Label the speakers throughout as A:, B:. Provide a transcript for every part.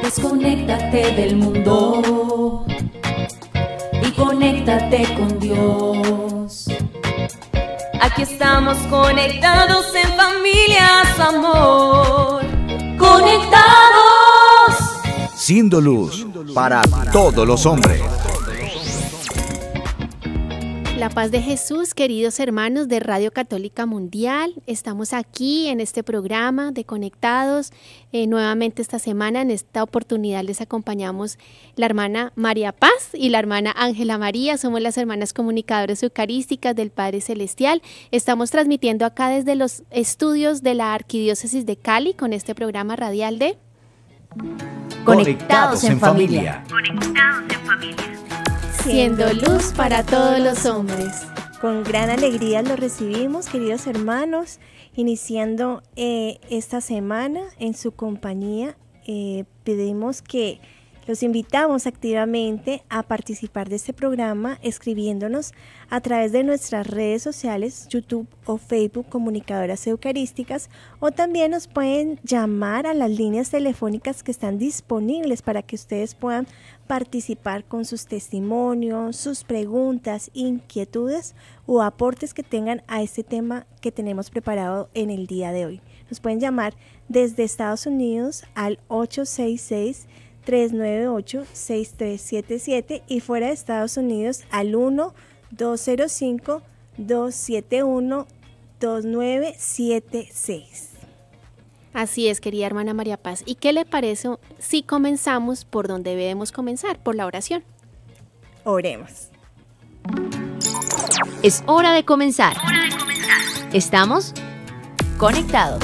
A: Desconéctate del mundo y conéctate con Dios. Aquí estamos conectados en familia, su amor. Conectados.
B: Siendo luz para todos los hombres.
C: La paz de Jesús, queridos hermanos de Radio Católica Mundial. Estamos aquí en este programa de Conectados. Nuevamente esta semana, en esta oportunidad les acompañamos la hermana María Paz y la hermana Ángela María. Somos las hermanas comunicadoras eucarísticas del Padre Celestial. Estamos transmitiendo acá desde los estudios de la Arquidiócesis de Cali con este programa radial de
B: Conectados en familia.
D: Conectados en familia.
C: Siendo luz para todos los hombres.
D: Con gran alegría los recibimos, queridos hermanos, iniciando esta semana en su compañía. Pedimos que los invitamos activamente a participar de este programa escribiéndonos a través de nuestras redes sociales, YouTube o Facebook, Comunicadoras Eucarísticas, o también nos pueden llamar a las líneas telefónicas que están disponibles para que ustedes puedan participar con sus testimonios, sus preguntas, inquietudes o aportes que tengan a este tema que tenemos preparado en el día de hoy. Nos pueden llamar desde Estados Unidos al 866-398-6377 y fuera de Estados Unidos al 1-205-271-2976.
C: Así es, querida hermana María Paz. ¿Y qué le parece si comenzamos por donde debemos comenzar? Por la oración.
D: Oremos.
E: Es hora de comenzar. Estamos conectados.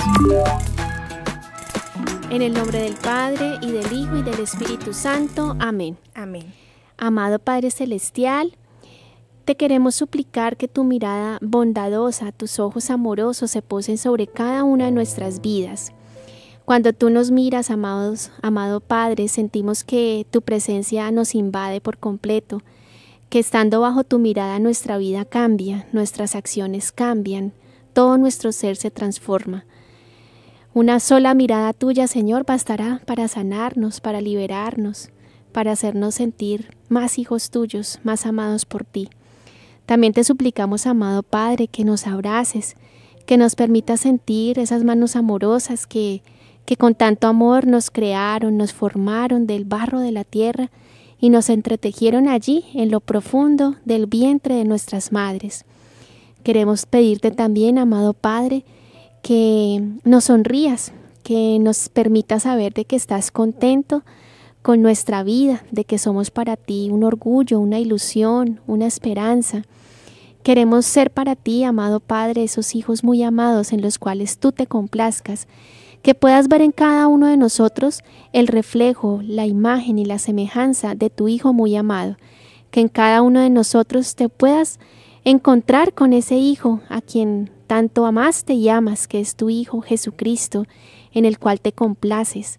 C: En el nombre del Padre, y del Hijo, y del Espíritu Santo. Amén.
D: Amén.
C: Amado Padre Celestial, te queremos suplicar que tu mirada bondadosa, tus ojos amorosos se posen sobre cada una de nuestras vidas. Cuando tú nos miras, amado Padre, sentimos que tu presencia nos invade por completo, que estando bajo tu mirada nuestra vida cambia, nuestras acciones cambian, todo nuestro ser se transforma. Una sola mirada tuya, Señor, bastará para sanarnos, para liberarnos, para hacernos sentir más hijos tuyos, más amados por ti. También te suplicamos, amado Padre, que nos abraces, que nos permitas sentir esas manos amorosas que con tanto amor nos crearon, nos formaron del barro de la tierra y nos entretejieron allí en lo profundo del vientre de nuestras madres. Queremos pedirte también, amado Padre, que nos sonrías, que nos permitas saber de que estás contento con nuestra vida, de que somos para ti un orgullo, una ilusión, una esperanza. Queremos ser para ti, amado Padre, esos hijos muy amados en los cuales tú te complazcas, que puedas ver en cada uno de nosotros el reflejo, la imagen y la semejanza de tu Hijo muy amado, que en cada uno de nosotros te puedas encontrar con ese Hijo a quien tanto amaste y amas, que es tu Hijo Jesucristo, en el cual te complaces,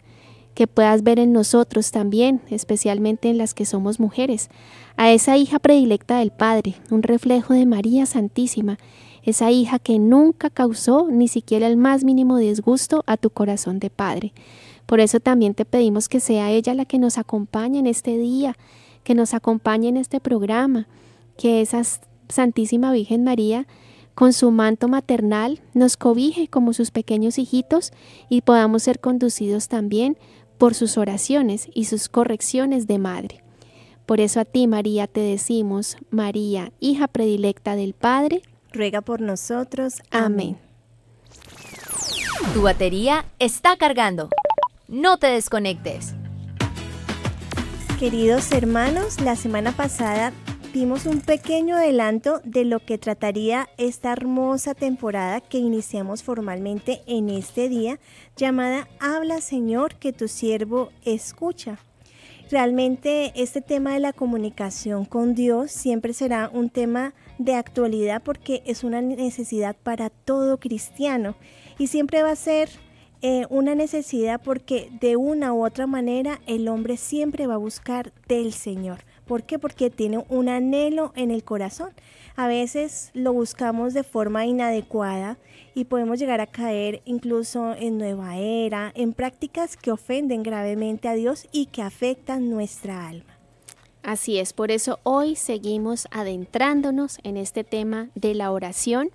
C: que puedas ver en nosotros también, especialmente en las que somos mujeres, a esa hija predilecta del Padre, un reflejo de María Santísima, esa hija que nunca causó ni siquiera el más mínimo disgusto a tu corazón de Padre. Por eso también te pedimos que sea ella la que nos acompañe en este día, que nos acompañe en este programa, que esa Santísima Virgen María, con su manto maternal, nos cobije como sus pequeños hijitos y podamos ser conducidos también por sus oraciones y sus correcciones de madre. Por eso a ti, María, te decimos, María, hija predilecta del Padre,
D: ruega por nosotros.
C: Amén.
E: Tu batería está cargando. No te desconectes.
D: Queridos hermanos, la semana pasada vimos un pequeño adelanto de lo que trataría esta hermosa temporada que iniciamos formalmente en este día, llamada Habla, Señor, que tu siervo escucha. Realmente este tema de la comunicación con Dios siempre será un tema de actualidad porque es una necesidad para todo cristiano y siempre va a ser una necesidad porque de una u otra manera el hombre siempre va a buscar del Señor. ¿Por qué? Porque tiene un anhelo en el corazón. A veces lo buscamos de forma inadecuada y podemos llegar a caer incluso en nueva era, en prácticas que ofenden gravemente a Dios y que afectan nuestra alma.
C: Así es, por eso hoy seguimos adentrándonos en este tema de la oración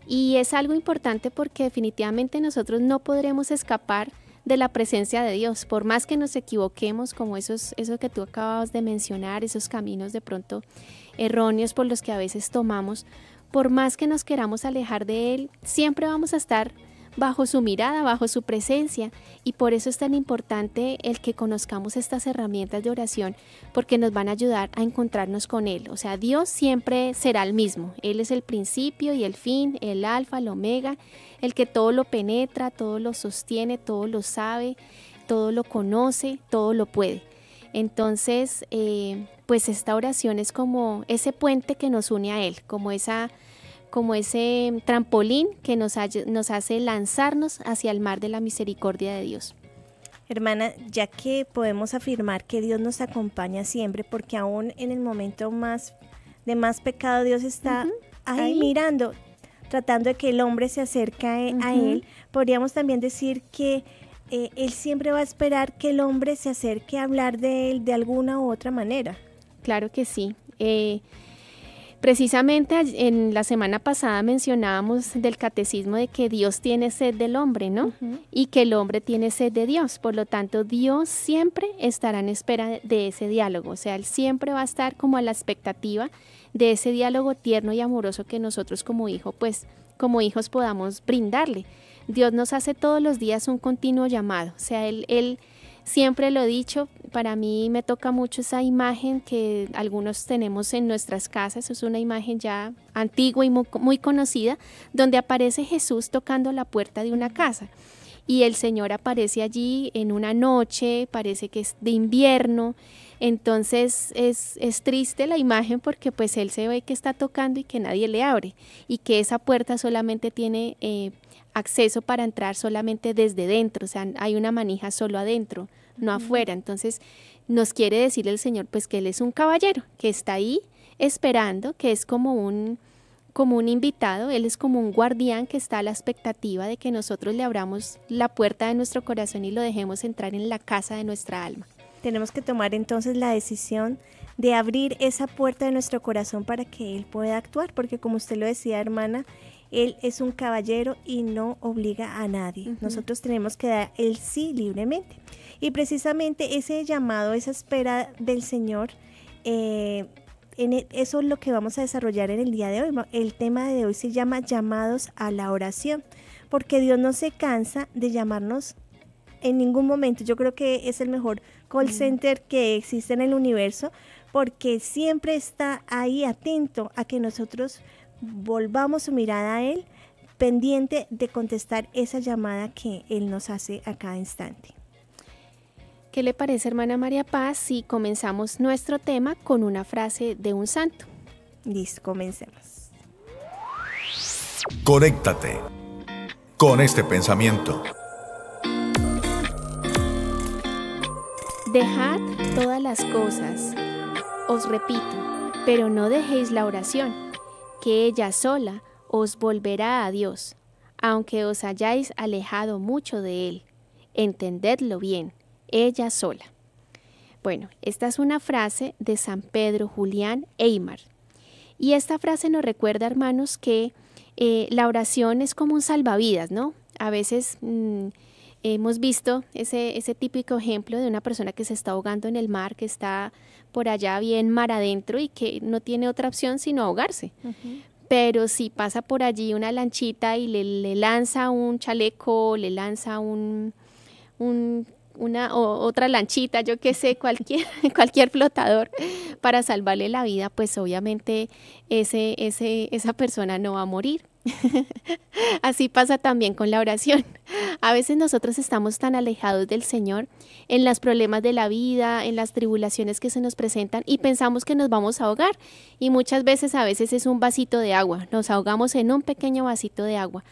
C: y es algo importante porque definitivamente nosotros no podremos escapar de la presencia de Dios, por más que nos equivoquemos, como eso que tú acabas de mencionar, esos caminos de pronto erróneos por los que a veces tomamos, por más que nos queramos alejar de Él, siempre vamos a estar bajo su mirada, bajo su presencia, y por eso es tan importante el que conozcamos estas herramientas de oración, porque nos van a ayudar a encontrarnos con Él. O sea, Dios siempre será el mismo, Él es el principio y el fin, el alfa, el omega, el que todo lo penetra, todo lo sostiene, todo lo sabe, todo lo conoce, todo lo puede. Entonces, pues esta oración es como ese puente que nos une a Él, como ese trampolín que nos hace lanzarnos hacia el mar de la misericordia de Dios.
D: Hermana, ya que podemos afirmar que Dios nos acompaña siempre, porque aún en el momento de más pecado, Dios está ahí mirando, tratando de que el hombre se acerque a Él, podríamos también decir que Él siempre va a esperar que el hombre se acerque a hablar de Él de alguna u otra manera.
C: Claro que sí. Precisamente en la semana pasada mencionábamos del catecismo de que Dios tiene sed del hombre, ¿no? Y que el hombre tiene sed de Dios. Por lo tanto, Dios siempre estará en espera de ese diálogo. O sea, Él siempre va a estar como a la expectativa de ese diálogo tierno y amoroso que nosotros como hijos podamos brindarle. Dios nos hace todos los días un continuo llamado. O sea, Él siempre lo he dicho, para mí me toca mucho esa imagen que algunos tenemos en nuestras casas, es una imagen ya antigua y muy conocida, donde aparece Jesús tocando la puerta de una casa y el Señor aparece allí en una noche, parece que es de invierno, entonces es triste la imagen porque pues Él se ve que está tocando y que nadie le abre y que esa puerta solamente tiene acceso para entrar solamente desde dentro, o sea, hay una manija solo adentro, no afuera. Entonces nos quiere decir el Señor pues que Él es un caballero, que está ahí esperando, que es como un invitado, Él es como un guardián que está a la expectativa de que nosotros le abramos la puerta de nuestro corazón y lo dejemos entrar en la casa de nuestra alma.
D: Tenemos que tomar entonces la decisión de abrir esa puerta de nuestro corazón para que Él pueda actuar, porque como usted lo decía, hermana, Él es un caballero y no obliga a nadie. Nosotros tenemos que dar el sí libremente. Y precisamente ese llamado, esa espera del Señor, eso es lo que vamos a desarrollar en el día de hoy. El tema de hoy se llama llamados a la oración, porque Dios no se cansa de llamarnos en ningún momento. Yo creo que es el mejor call center que existe en el universo, porque siempre está ahí atento a que nosotros volvamos su mirada a Él, pendiente de contestar esa llamada que Él nos hace a cada instante.
C: ¿Qué le parece, hermana María Paz, si comenzamos nuestro tema con una frase de un santo?
D: Listo, comencemos.
B: Conéctate con este pensamiento.
C: Dejad todas las cosas, os repito, pero no dejéis la oración, que ella sola os volverá a Dios, aunque os hayáis alejado mucho de Él. Entendedlo bien, ella sola. Bueno, esta es una frase de San Pedro Julián Aymar. Y esta frase nos recuerda, hermanos, que la oración es como un salvavidas, ¿no? A veces hemos visto ese típico ejemplo de una persona que se está ahogando en el mar, que está por allá bien mar adentro y que no tiene otra opción sino ahogarse. Pero si pasa por allí una lanchita y le lanza un chaleco, le lanza otra lanchita, yo qué sé, cualquier flotador para salvarle la vida, pues obviamente esa persona no va a morir. Así pasa también con la oración. A veces nosotros estamos tan alejados del Señor en los problemas de la vida, en las tribulaciones que se nos presentan y pensamos que nos vamos a ahogar y muchas veces a veces es un vasito de agua, nos ahogamos en un pequeño vasito de agua,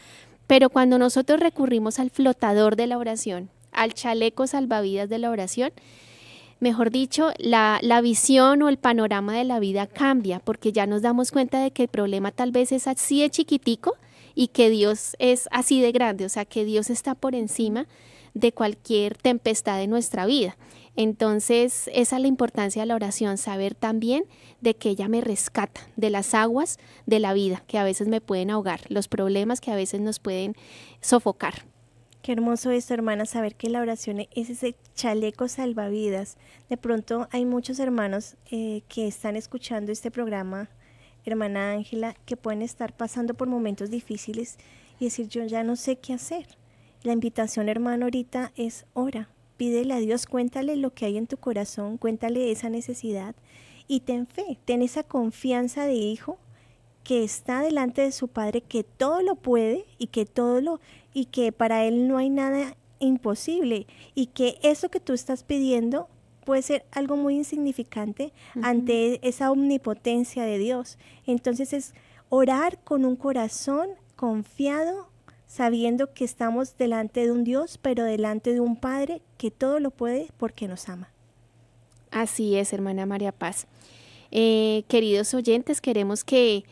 C: pero cuando nosotros recurrimos al flotador de la oración, al chaleco salvavidas de la oración, mejor dicho, la visión o el panorama de la vida cambia, porque ya nos damos cuenta de que el problema tal vez es así de chiquitico y que Dios es así de grande, o sea, que Dios está por encima de cualquier tempestad de nuestra vida. Entonces, esa es la importancia de la oración, saber también de que ella me rescata de las aguas de la vida, que a veces me pueden ahogar, los problemas que a veces nos pueden sofocar.
D: Qué hermoso esto, hermana, saber que la oración es ese chaleco salvavidas. De pronto hay muchos hermanos que están escuchando este programa, hermana Ángela, que pueden estar pasando por momentos difíciles y decir, yo ya no sé qué hacer. La invitación, hermano, ahorita es ora. Pídele a Dios, cuéntale lo que hay en tu corazón, cuéntale esa necesidad y ten fe, ten esa confianza de hijo que está delante de su Padre, que todo lo puede y que para Él no hay nada imposible y que eso que tú estás pidiendo puede ser algo muy insignificante ante esa omnipotencia de Dios. Entonces es orar con un corazón confiado, sabiendo que estamos delante de un Dios, pero delante de un Padre que todo lo puede porque nos ama.
C: Así es, hermana María Paz. Queridos oyentes, queremos que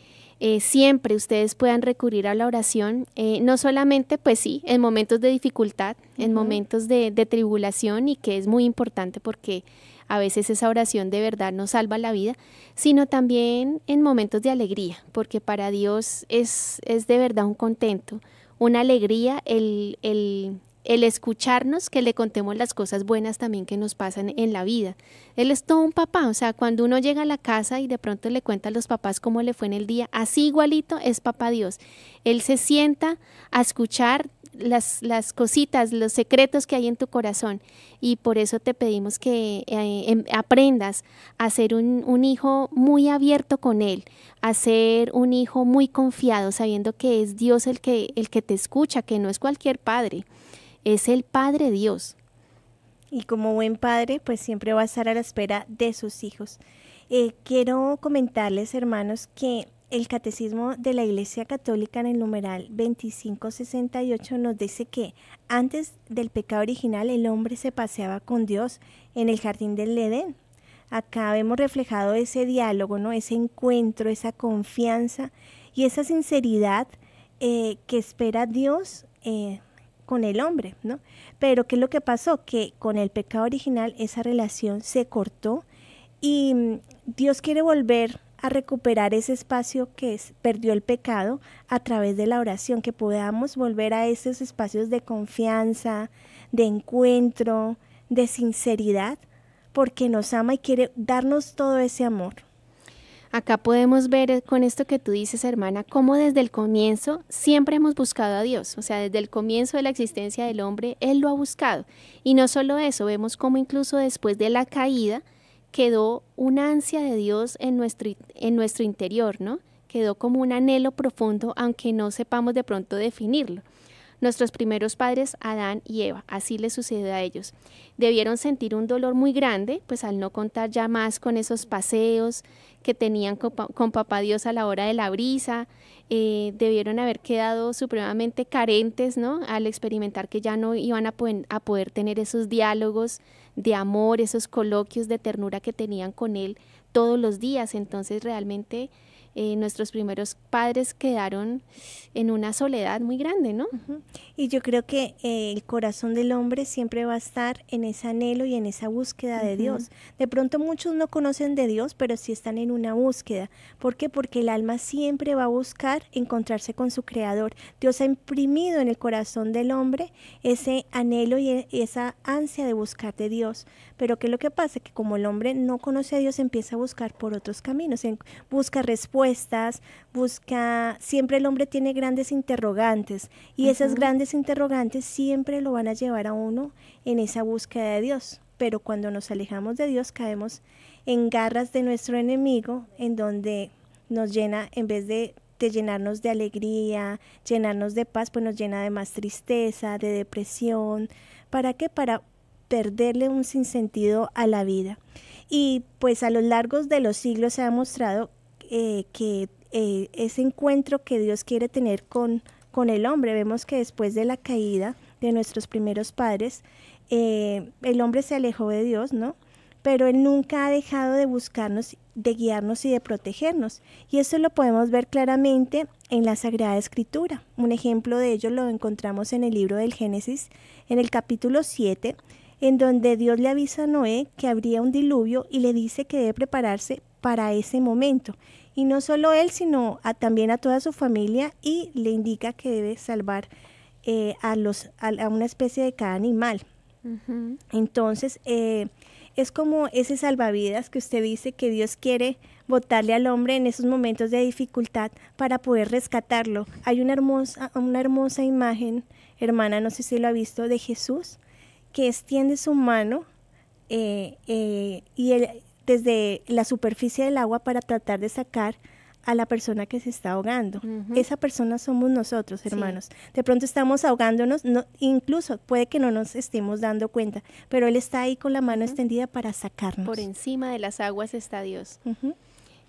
C: siempre ustedes puedan recurrir a la oración, no solamente, pues sí, en momentos de dificultad, en momentos de tribulación, y que es muy importante porque a veces esa oración de verdad nos salva la vida, sino también en momentos de alegría, porque para Dios es de verdad un contento, una alegría el escucharnos, que le contemos las cosas buenas también que nos pasan en la vida. Él es todo un papá, o sea, cuando uno llega a la casa y de pronto le cuenta a los papás cómo le fue en el día, así igualito es papá Dios. Él se sienta a escuchar las cositas, los secretos que hay en tu corazón, y por eso te pedimos que aprendas a ser un hijo muy abierto con Él, a ser un hijo muy confiado, sabiendo que es Dios el que te escucha, que no es cualquier padre. Es el Padre Dios.
D: Y como buen padre, pues siempre va a estar a la espera de sus hijos. Quiero comentarles, hermanos, que el Catecismo de la Iglesia Católica en el numeral 2568 nos dice que antes del pecado original el hombre se paseaba con Dios en el jardín del Edén. Acá vemos reflejado ese diálogo, ¿no? Ese encuentro, esa confianza y esa sinceridad que espera Dios con el hombre, ¿no? Pero ¿qué es lo que pasó? Que con el pecado original esa relación se cortó y Dios quiere volver a recuperar ese espacio que perdió el pecado a través de la oración, que podamos volver a esos espacios de confianza, de encuentro, de sinceridad, porque nos ama y quiere darnos todo ese amor.
C: Acá podemos ver con esto que tú dices, hermana, cómo desde el comienzo siempre hemos buscado a Dios. O sea, desde el comienzo de la existencia del hombre, Él lo ha buscado. Y no solo eso, vemos cómo incluso después de la caída quedó una ansia de Dios en nuestro interior, ¿no? Quedó como un anhelo profundo, aunque no sepamos de pronto definirlo. Nuestros primeros padres, Adán y Eva, así les sucedió a ellos. Debieron sentir un dolor muy grande, pues al no contar ya más con esos paseos que tenían con papá Dios a la hora de la brisa, debieron haber quedado supremamente carentes, ¿no? Al experimentar que ya no iban a poder tener esos diálogos de amor, esos coloquios de ternura que tenían con Él todos los días. Entonces realmente nuestros primeros padres quedaron en una soledad muy grande, ¿no?
D: Y yo creo que el corazón del hombre siempre va a estar en ese anhelo y en esa búsqueda de Dios. De pronto muchos no conocen de Dios, pero sí están en una búsqueda. ¿Por qué? Porque el alma siempre va a buscar encontrarse con su Creador. Dios ha imprimido en el corazón del hombre ese anhelo y esa ansia de buscar de Dios. Pero ¿qué es lo que pasa? Que como el hombre no conoce a Dios, empieza a buscar por otros caminos, busca respuestas, siempre el hombre tiene grandes interrogantes y esas grandes interrogantes siempre lo van a llevar a uno en esa búsqueda de Dios. Pero cuando nos alejamos de Dios caemos en garras de nuestro enemigo, en donde nos llena, en vez de llenarnos de alegría, llenarnos de paz, pues nos llena de más tristeza, de depresión. ¿Para qué? Para perderle un sinsentido a la vida. Y pues a lo largo de los siglos se ha mostrado que ese encuentro que Dios quiere tener con el hombre, vemos que después de la caída de nuestros primeros padres, el hombre se alejó de Dios, ¿no? pero Él nunca ha dejado de buscarnos, de guiarnos y de protegernos. Y eso lo podemos ver claramente en la Sagrada Escritura. Un ejemplo de ello lo encontramos en el libro del Génesis, en el capítulo 7, en donde Dios le avisa a Noé que habría un diluvio y le dice que debe prepararse para ese momento. Y no solo él, sino también a toda su familia, y le indica que debe salvar a una especie de cada animal. Uh-huh. Entonces, es como ese salvavidas que usted dice que Dios quiere botarle al hombre en esos momentos de dificultad para poder rescatarlo. Hay una hermosa imagen, hermana, no sé si lo ha visto, de Jesús, que extiende su mano y desde la superficie del agua para tratar de sacar a la persona que se está ahogando. Uh-huh. Esa persona somos nosotros, hermanos. Sí. De pronto estamos ahogándonos, incluso puede que no nos estemos dando cuenta, pero Él está ahí con la mano extendida para sacarnos.
C: Por encima de las aguas está Dios. Uh-huh.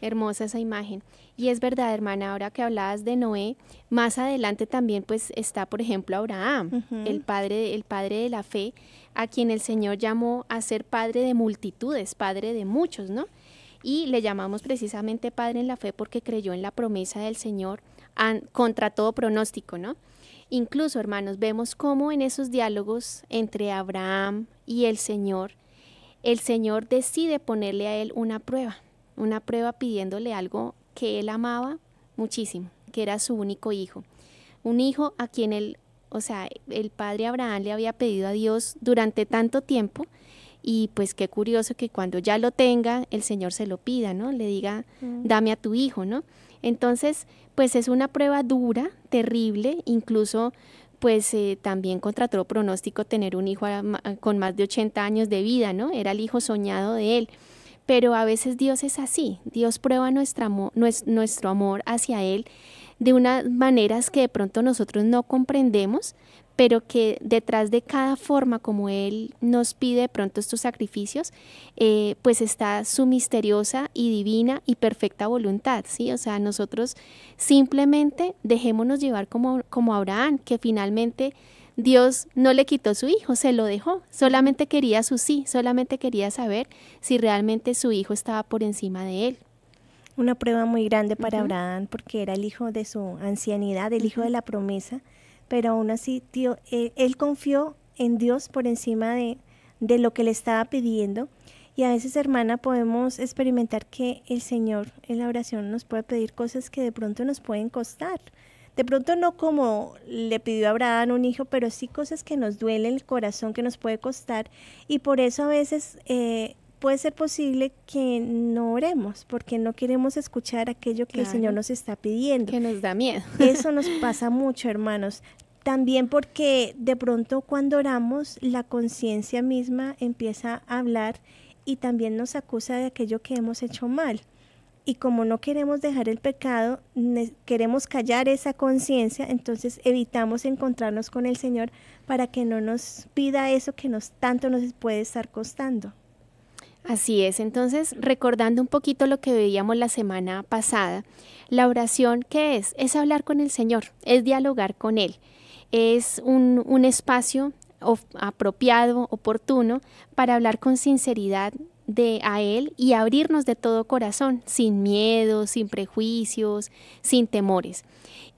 C: Hermosa esa imagen. Y es verdad, hermana, ahora que hablabas de Noé, más adelante también pues está, por ejemplo, Abraham, uh-huh, el padre de la fe, a quien el Señor llamó a ser padre de multitudes, padre de muchos, ¿no? Y le llamamos precisamente padre en la fe porque creyó en la promesa del Señor contra todo pronóstico, ¿no? Incluso, hermanos, vemos cómo en esos diálogos entre Abraham y el Señor decide ponerle a él una prueba pidiéndole algo que él amaba muchísimo, que era su único hijo. Un hijo a quien el padre Abraham le había pedido a Dios durante tanto tiempo. Y pues qué curioso que cuando ya lo tenga, el Señor se lo pida, ¿no? Le diga, dame a tu hijo, ¿no? Entonces, pues es una prueba dura, terrible, incluso pues también contra todo pronóstico tener un hijo con más de 80 años de vida, ¿no? Era el hijo soñado de él. Pero a veces Dios es así, Dios prueba nuestro amor hacia Él de unas maneras que de pronto nosotros no comprendemos, pero que detrás de cada forma como Él nos pide de pronto estos sacrificios, pues está su misteriosa y divina y perfecta voluntad, ¿sí? O sea, nosotros simplemente dejémonos llevar como Abraham, que finalmente Dios no le quitó su hijo, se lo dejó, solamente quería su sí, solamente quería saber si realmente su hijo estaba por encima de él.
D: Una prueba muy grande para Abraham porque era el hijo de su ancianidad, el hijo de la promesa, pero aún así él confió en Dios por encima de lo que le estaba pidiendo. Y a veces, hermana, podemos experimentar que el Señor en la oración nos puede pedir cosas que de pronto nos pueden costar. De pronto no como le pidió a Abraham un hijo, pero sí cosas que nos duelen el corazón, que nos puede costar. Y por eso a veces puede ser posible que no oremos, porque no queremos escuchar aquello que el Señor nos está pidiendo.
C: Que nos da miedo.
D: Eso nos pasa mucho, hermanos. También porque de pronto cuando oramos, la conciencia misma empieza a hablar y también nos acusa de aquello que hemos hecho mal. Y como no queremos dejar el pecado, queremos callar esa conciencia, entonces evitamos encontrarnos con el Señor para que no nos pida eso que tanto nos puede estar costando.
C: Así es, entonces recordando un poquito lo que veíamos la semana pasada, la oración, ¿qué es? Es hablar con el Señor, es dialogar con Él, es un espacio apropiado, oportuno, para hablar con sinceridad a Él y abrirnos de todo corazón, sin miedo, sin prejuicios, sin temores.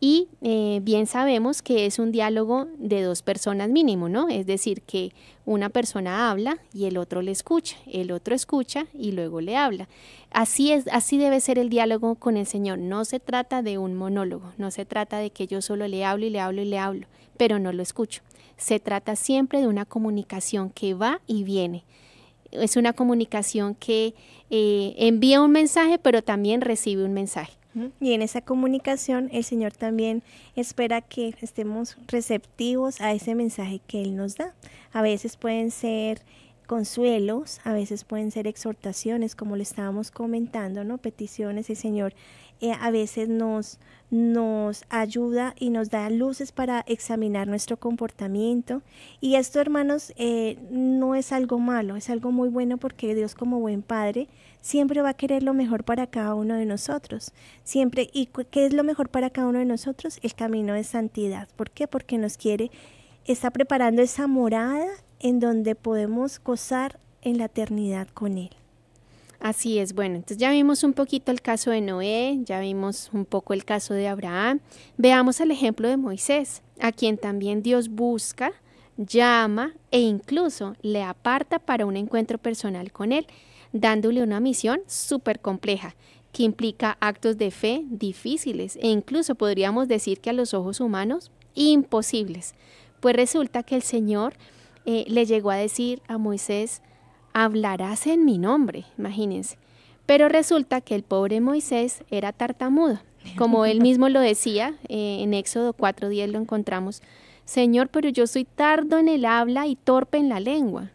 C: Y bien sabemos que es un diálogo de dos personas mínimo, ¿no? Es decir, que una persona habla y el otro le escucha, el otro escucha y luego le habla. Así debe ser el diálogo con el Señor. No se trata de un monólogo, no se trata de que yo solo le hablo y le hablo y le hablo, pero no lo escucho. Se trata siempre de una comunicación que va y viene. Es una comunicación que envía un mensaje, pero también recibe un mensaje.
D: Y en esa comunicación el Señor también espera que estemos receptivos a ese mensaje que Él nos da. A veces pueden ser consuelos, a veces pueden ser exhortaciones, como lo estábamos comentando, ¿no? Peticiones. El Señor a veces nos ayuda y nos da luces para examinar nuestro comportamiento. Y esto, hermanos, no es algo malo, es algo muy bueno porque Dios, como buen Padre, siempre va a querer lo mejor para cada uno de nosotros. Siempre. ¿Y qué es lo mejor para cada uno de nosotros? El camino de santidad. ¿Por qué? Porque está preparando esa morada en donde podemos gozar en la eternidad con Él.
C: Así es, bueno, entonces ya vimos un poquito el caso de Noé, ya vimos un poco el caso de Abraham. Veamos el ejemplo de Moisés, a quien también Dios busca, llama e incluso le aparta para un encuentro personal con Él, dándole una misión súper compleja, que implica actos de fe difíciles e incluso podríamos decir que a los ojos humanos imposibles. Pues resulta que el Señor le llegó a decir a Moisés: hablarás en mi nombre, imagínense. Pero resulta que el pobre Moisés era tartamudo, como él mismo lo decía, en Éxodo 4:10 lo encontramos: Señor, pero yo soy tardo en el habla y torpe en la lengua.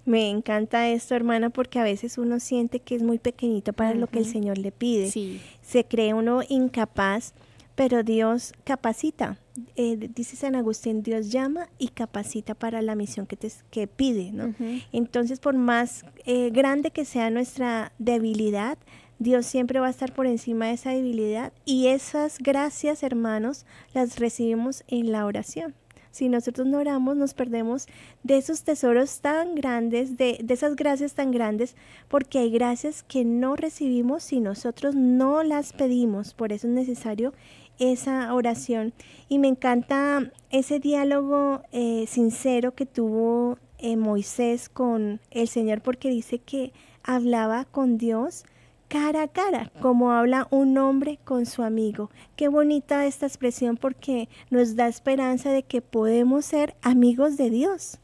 D: Me encanta esto, hermana, porque a veces uno siente que es muy pequeñito para lo que el Señor le pide.
C: Sí.
D: Se cree uno incapaz, pero Dios capacita. Dice San Agustín, Dios llama y capacita para la misión que pide, ¿no? Entonces, por más grande que sea nuestra debilidad, Dios siempre va a estar por encima de esa debilidad, y esas gracias, hermanos, las recibimos en la oración. Si nosotros no oramos, nos perdemos de esos tesoros tan grandes, de esas gracias tan grandes, porque hay gracias que no recibimos si nosotros no las pedimos. Por eso es necesario esa oración. Y me encanta ese diálogo sincero que tuvo Moisés con el Señor, porque dice que hablaba con Dios cara a cara, como habla un hombre con su amigo. Qué bonita esta expresión, porque nos da esperanza de que podemos ser amigos de Dios.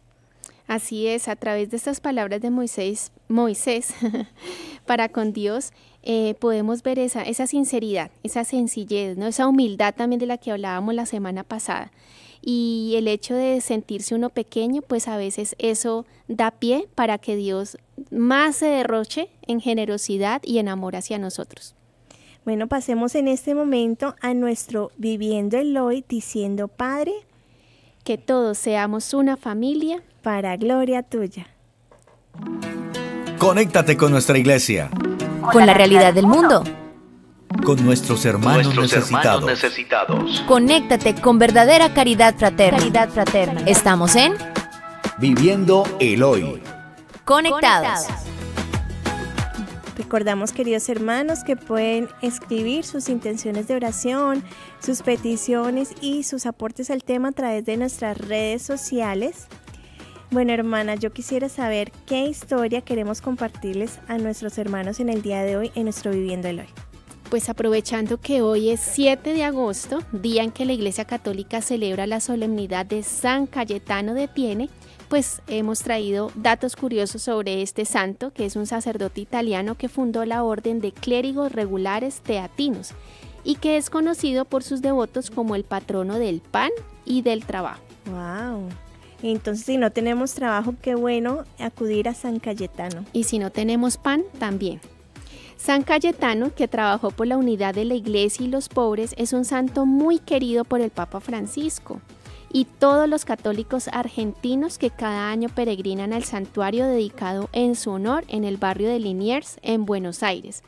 C: Así es, a través de estas palabras de Moisés para con Dios, podemos ver esa sinceridad, esa sencillez, ¿no? Esa humildad también de la que hablábamos la semana pasada. Y el hecho de sentirse uno pequeño, pues a veces eso da pie para que Dios más se derroche en generosidad y en amor hacia nosotros.
D: Bueno, pasemos en este momento a nuestro Viviendo el Hoy, diciendo: Padre,
C: que todos seamos una familia
D: para gloria tuya.
B: Conéctate con nuestra iglesia,
E: Con la realidad del mundo.
B: con nuestros hermanos necesitados.
E: Conéctate con verdadera caridad fraterna. Estamos en
B: Viviendo el hoy.
E: Conectados.
D: Recordamos, queridos hermanos, que pueden escribir sus intenciones de oración, sus peticiones y sus aportes al tema a través de nuestras redes sociales. Bueno, hermana, yo quisiera saber qué historia queremos compartirles a nuestros hermanos en el día de hoy en nuestro Viviendo el Hoy.
C: Pues aprovechando que hoy es 7 de agosto, día en que la Iglesia Católica celebra la solemnidad de San Cayetano de Piene, pues hemos traído datos curiosos sobre este santo, que es un sacerdote italiano que fundó la orden de clérigos regulares teatinos y que es conocido por sus devotos como el patrono del pan y del trabajo.
D: ¡Wow! Entonces, si no tenemos trabajo, qué bueno acudir a San Cayetano.
C: Y si no tenemos pan, también. San Cayetano, que trabajó por la unidad de la Iglesia y los pobres, es un santo muy querido por el Papa Francisco y todos los católicos argentinos que cada año peregrinan al santuario dedicado en su honor en el barrio de Liniers, en Buenos Aires,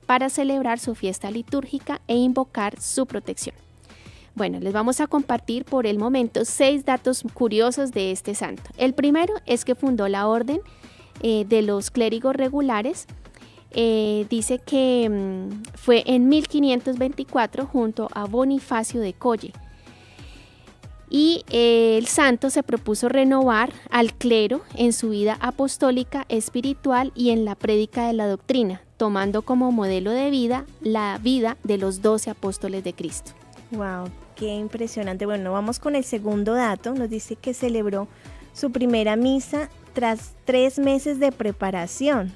C: para celebrar su fiesta litúrgica e invocar su protección. Bueno, les vamos a compartir por el momento 6 datos curiosos de este santo. El primero es que fundó la orden de los clérigos regulares. Dice que fue en 1524 junto a Bonifacio de Colle. Y el santo se propuso renovar al clero en su vida apostólica, espiritual y en la prédica de la doctrina, tomando como modelo de vida la vida de los 12 apóstoles de Cristo.
D: ¡Wow! ¡Qué impresionante! Bueno, vamos con el segundo dato. Nos dice que celebró su primera misa tras 3 meses de preparación.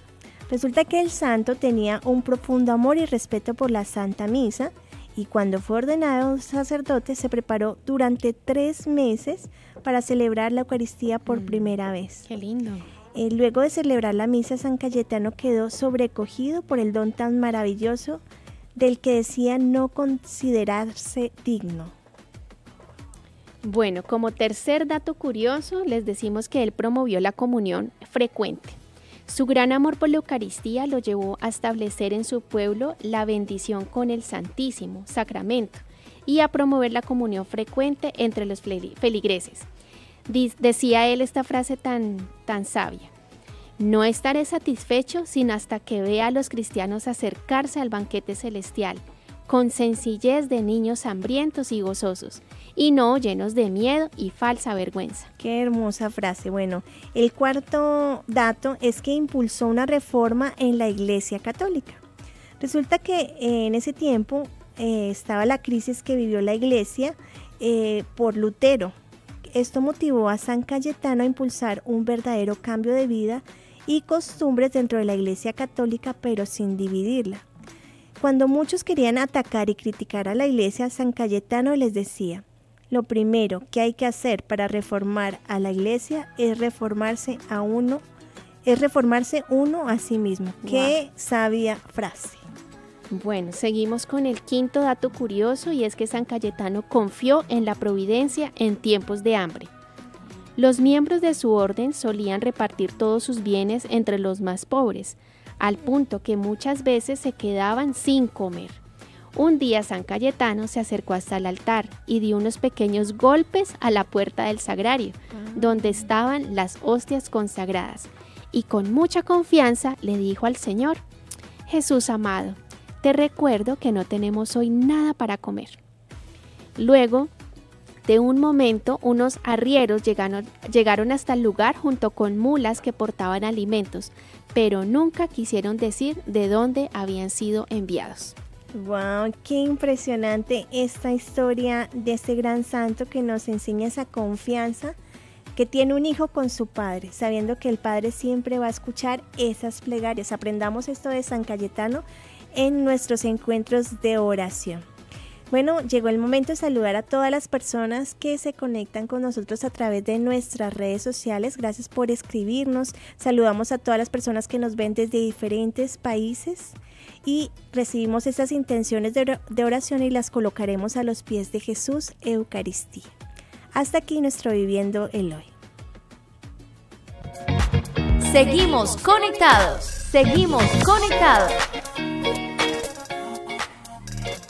D: Resulta que el santo tenía un profundo amor y respeto por la Santa Misa, y cuando fue ordenado sacerdote se preparó durante 3 meses para celebrar la Eucaristía por primera vez.
C: ¡Qué lindo!
D: Luego de celebrar la misa, San Cayetano quedó sobrecogido por el don tan maravilloso del que decía no considerarse digno.
C: Bueno, como tercer dato curioso, les decimos que él promovió la comunión frecuente. Su gran amor por la Eucaristía lo llevó a establecer en su pueblo la bendición con el Santísimo Sacramento y a promover la comunión frecuente entre los feligreses. Decía él esta frase tan sabia: No estaré satisfecho sino hasta que vea a los cristianos acercarse al banquete celestial, con sencillez de niños hambrientos y gozosos, y no llenos de miedo y falsa vergüenza.
D: Qué hermosa frase. Bueno, el cuarto dato es que impulsó una reforma en la Iglesia Católica. Resulta que en ese tiempo estaba la crisis que vivió la Iglesia por Lutero. Esto motivó a San Cayetano a impulsar un verdadero cambio de vida y costumbres dentro de la Iglesia Católica, pero sin dividirla. Cuando muchos querían atacar y criticar a la Iglesia, San Cayetano les decía: lo primero que hay que hacer para reformar a la Iglesia es reformarse uno a sí mismo. Wow. ¡Qué sabia frase!
C: Bueno, seguimos con el quinto dato curioso, y es que San Cayetano confió en la providencia en tiempos de hambre. Los miembros de su orden solían repartir todos sus bienes entre los más pobres, al punto que muchas veces se quedaban sin comer. Un día San Cayetano se acercó hasta el altar y dio unos pequeños golpes a la puerta del sagrario, donde estaban las hostias consagradas, y con mucha confianza le dijo al Señor: Jesús amado, te recuerdo que no tenemos hoy nada para comer. Luego de un momento, unos arrieros llegaron hasta el lugar junto con mulas que portaban alimentos, pero nunca quisieron decir de dónde habían sido enviados.
D: ¡Wow! ¡Qué impresionante esta historia de este gran santo que nos enseña esa confianza que tiene un hijo con su padre, sabiendo que el padre siempre va a escuchar esas plegarias! Aprendamos esto de San Cayetano en nuestros encuentros de oración. Bueno, llegó el momento de saludar a todas las personas que se conectan con nosotros a través de nuestras redes sociales. Gracias por escribirnos. Saludamos a todas las personas que nos ven desde diferentes países y recibimos estas intenciones de oración y las colocaremos a los pies de Jesús Eucaristía. Hasta aquí nuestro Viviendo el Hoy.
E: Seguimos conectados. Seguimos conectados.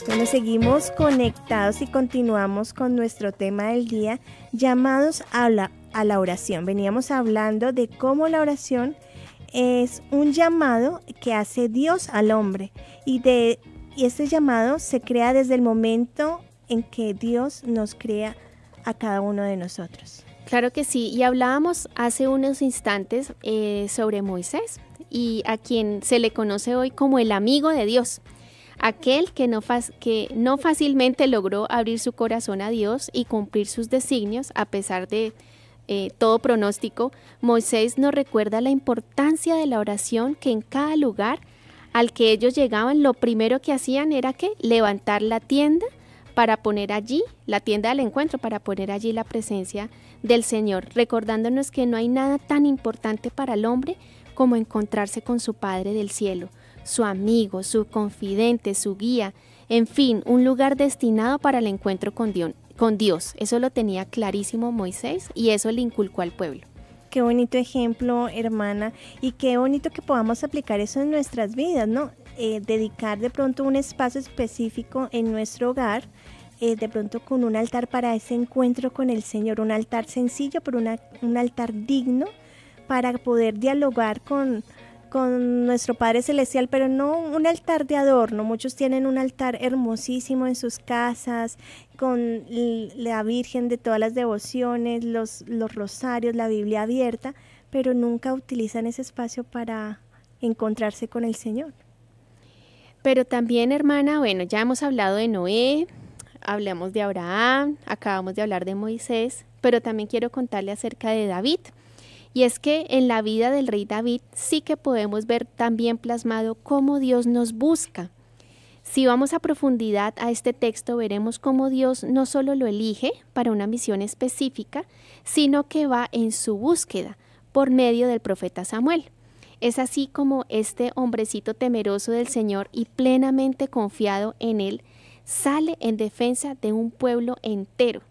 D: Bueno, seguimos conectados y continuamos con nuestro tema del día, llamados a la oración. Veníamos hablando de cómo la oración es un llamado que hace Dios al hombre y este llamado se crea desde el momento en que Dios nos crea a cada uno de nosotros.
C: Claro que sí, y hablábamos hace unos instantes sobre Moisés, y a quien se le conoce hoy como el amigo de Dios. Aquel que no fácilmente logró abrir su corazón a Dios y cumplir sus designios a pesar de todo pronóstico. Moisés nos recuerda la importancia de la oración, que en cada lugar al que ellos llegaban, lo primero que hacían era que levantar la tienda para poner allí, la tienda del encuentro, para poner allí la presencia del Señor, recordándonos que no hay nada tan importante para el hombre como encontrarse con su Padre del cielo, su amigo, su confidente, su guía, en fin, un lugar destinado para el encuentro con Dios. Eso lo tenía clarísimo Moisés y eso le inculcó al pueblo.
D: Qué bonito ejemplo, hermana, y qué bonito que podamos aplicar eso en nuestras vidas, ¿no? Dedicar de pronto un espacio específico en nuestro hogar, de pronto con un altar para ese encuentro con el Señor, un altar sencillo, pero un altar digno para poder dialogar con nuestro Padre Celestial, pero no un altar de adorno. Muchos tienen un altar hermosísimo en sus casas, con la Virgen de todas las devociones, los rosarios, la Biblia abierta, pero nunca utilizan ese espacio para encontrarse con el Señor.
C: Pero también, hermana, bueno, ya hemos hablado de Noé, hablamos de Abraham, acabamos de hablar de Moisés, pero también quiero contarle acerca de David. Y es que en la vida del rey David sí que podemos ver también plasmado cómo Dios nos busca. Si vamos a profundidad a este texto, veremos cómo Dios no solo lo elige para una misión específica, sino que va en su búsqueda por medio del profeta Samuel. Es así como este hombrecito temeroso del Señor y plenamente confiado en Él, sale en defensa de un pueblo entero.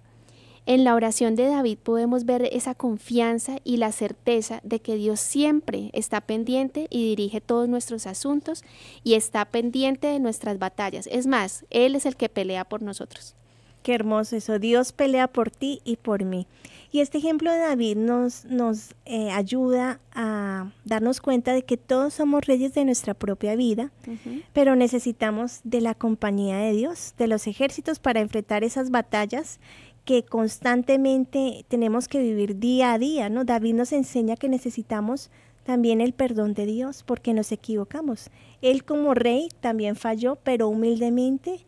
C: En la oración de David podemos ver esa confianza y la certeza de que Dios siempre está pendiente y dirige todos nuestros asuntos y está pendiente de nuestras batallas. Es más, Él es el que pelea por nosotros.
D: Qué hermoso eso, Dios pelea por ti y por mí. Y este ejemplo de David nos ayuda a darnos cuenta de que todos somos reyes de nuestra propia vida, pero necesitamos de la compañía de Dios, de los ejércitos para enfrentar esas batallas que constantemente tenemos que vivir día a día, ¿no? David nos enseña que necesitamos también el perdón de Dios porque nos equivocamos. Él como rey también falló, pero humildemente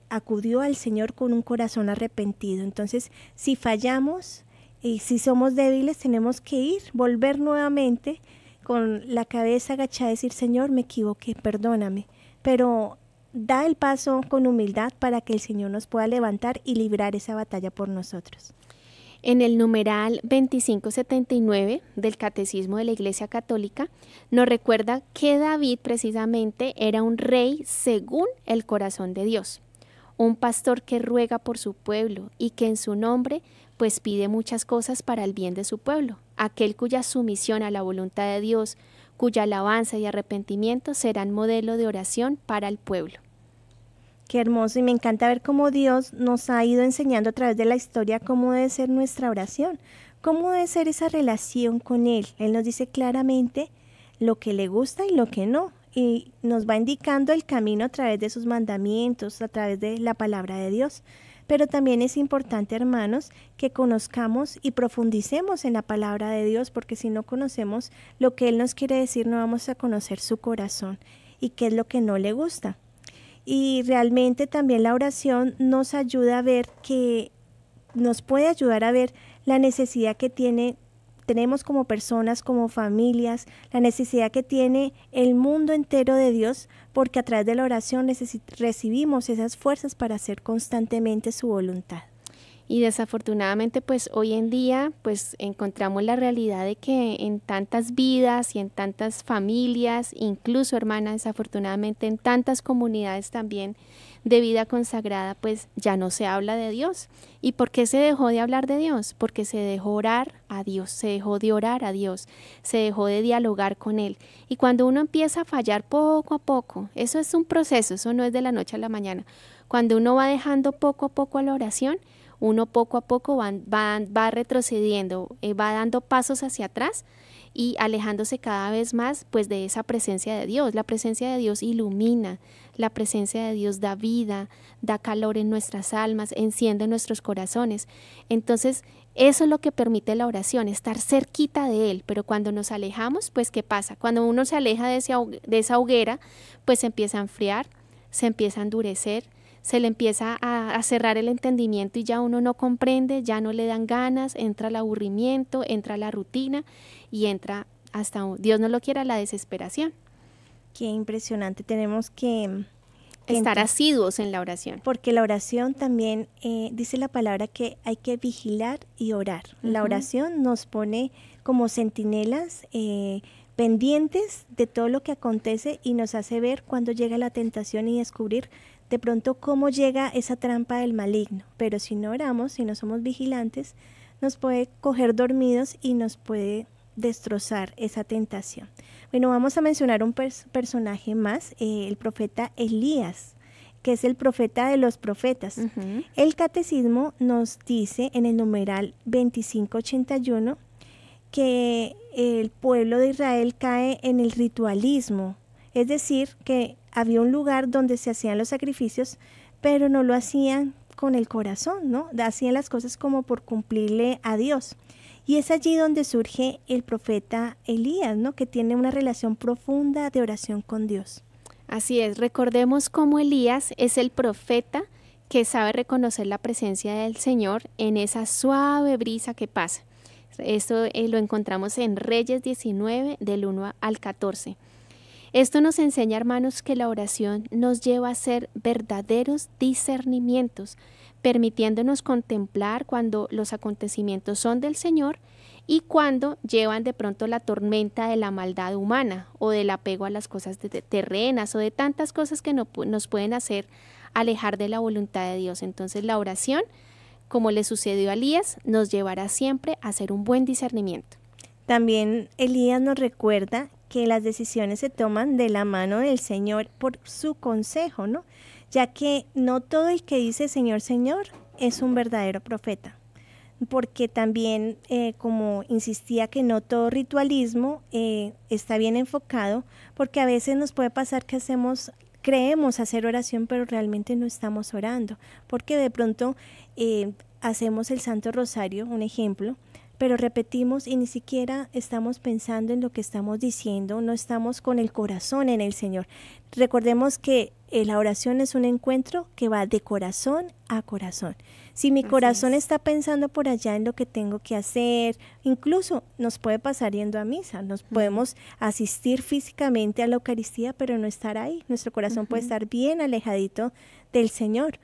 D: acudió al Señor con un corazón arrepentido. Entonces, si fallamos y si somos débiles, tenemos que volver nuevamente con la cabeza agachada y decir, Señor, me equivoqué, perdóname. Pero da el paso con humildad para que el Señor nos pueda levantar y librar esa batalla por nosotros.
C: En el numeral 2579 del Catecismo de la Iglesia Católica nos recuerda que David precisamente era un rey según el corazón de Dios, un pastor que ruega por su pueblo y que en su nombre pues pide muchas cosas para el bien de su pueblo, aquel cuya sumisión a la voluntad de Dios, cuya alabanza y arrepentimiento serán modelo de oración para el pueblo.
D: Qué hermoso, y me encanta ver cómo Dios nos ha ido enseñando a través de la historia cómo debe ser nuestra oración, cómo debe ser esa relación con Él. Él nos dice claramente lo que le gusta y lo que no, y nos va indicando el camino a través de sus mandamientos, a través de la palabra de Dios. Pero también es importante, hermanos, que conozcamos y profundicemos en la palabra de Dios, porque si no conocemos lo que Él nos quiere decir, no vamos a conocer su corazón y qué es lo que no le gusta. Y realmente también la oración nos ayuda a ver nos puede ayudar a ver la necesidad que tenemos como personas, como familias, la necesidad que tiene el mundo entero de Dios, porque a través de la oración recibimos esas fuerzas para hacer constantemente su voluntad.
C: Y desafortunadamente pues hoy en día pues encontramos la realidad de que en tantas vidas y en tantas familias, incluso hermana, desafortunadamente en tantas comunidades también de vida consagrada, pues ya no se habla de Dios. ¿Y por qué se dejó de hablar de Dios? Porque se dejó orar a Dios, se dejó de orar a Dios, se dejó de dialogar con Él. Y cuando uno empieza a fallar poco a poco, eso es un proceso, eso no es de la noche a la mañana. Cuando uno va dejando poco a poco a la oración, uno poco a poco va retrocediendo, va dando pasos hacia atrás y alejándose cada vez más pues de esa presencia de Dios. La presencia de Dios ilumina, la presencia de Dios da vida, da calor en nuestras almas, enciende nuestros corazones. Entonces eso es lo que permite la oración, estar cerquita de Él. Pero cuando nos alejamos, pues ¿qué pasa? Cuando uno se aleja de esa hoguera, pues se empieza a enfriar, se empieza a endurecer, se le empieza a cerrar el entendimiento y ya uno no comprende, ya no le dan ganas, entra el aburrimiento, entra la rutina y entra hasta, Dios no lo quiera, la desesperación.
D: Qué impresionante, tenemos que
C: estar asiduos en la oración.
D: Porque la oración también, dice la palabra que hay que vigilar y orar. La oración nos pone como centinelas pendientes de todo lo que acontece y nos hace ver cuando llega la tentación y descubrir de pronto cómo llega esa trampa del maligno. Pero si no oramos, si no somos vigilantes, nos puede coger dormidos y nos puede destrozar esa tentación. Bueno, vamos a mencionar un personaje más, el profeta Elías, que es el profeta de los profetas. El catecismo nos dice en el numeral 2581 que el pueblo de Israel cae en el ritualismo, es decir, que había un lugar donde se hacían los sacrificios, pero no lo hacían con el corazón, ¿no? Hacían las cosas como por cumplirle a Dios. Y es allí donde surge el profeta Elías, ¿no? Que tiene una relación profunda de oración con Dios.
C: Así es, recordemos cómo Elías es el profeta que sabe reconocer la presencia del Señor en esa suave brisa que pasa. Esto lo encontramos en Reyes 19, del 1 al 14. Esto nos enseña, hermanos, que la oración nos lleva a hacer verdaderos discernimientos, permitiéndonos contemplar cuando los acontecimientos son del Señor y cuando llevan de pronto la tormenta de la maldad humana o del apego a las cosas terrenas o de tantas cosas que nos pueden hacer alejar de la voluntad de Dios. Entonces la oración, como le sucedió a Elías, nos llevará siempre a hacer un buen discernimiento.
D: También Elías nos recuerda que las decisiones se toman de la mano del Señor por su consejo, ¿no? ya que no todo el que dice Señor, Señor es un verdadero profeta. Porque también, como insistía, que no todo ritualismo está bien enfocado, porque a veces nos puede pasar que creemos hacer oración, pero realmente no estamos orando, porque de pronto hacemos el Santo Rosario, un ejemplo, pero repetimos y ni siquiera estamos pensando en lo que estamos diciendo, no estamos con el corazón en el Señor. Recordemos que la oración es un encuentro que va de corazón a corazón. Si mi corazón está pensando por allá en lo que tengo que hacer, incluso nos puede pasar yendo a misa, nos podemos asistir físicamente a la Eucaristía, pero no estar ahí. Nuestro corazón puede estar bien alejadito del Señor.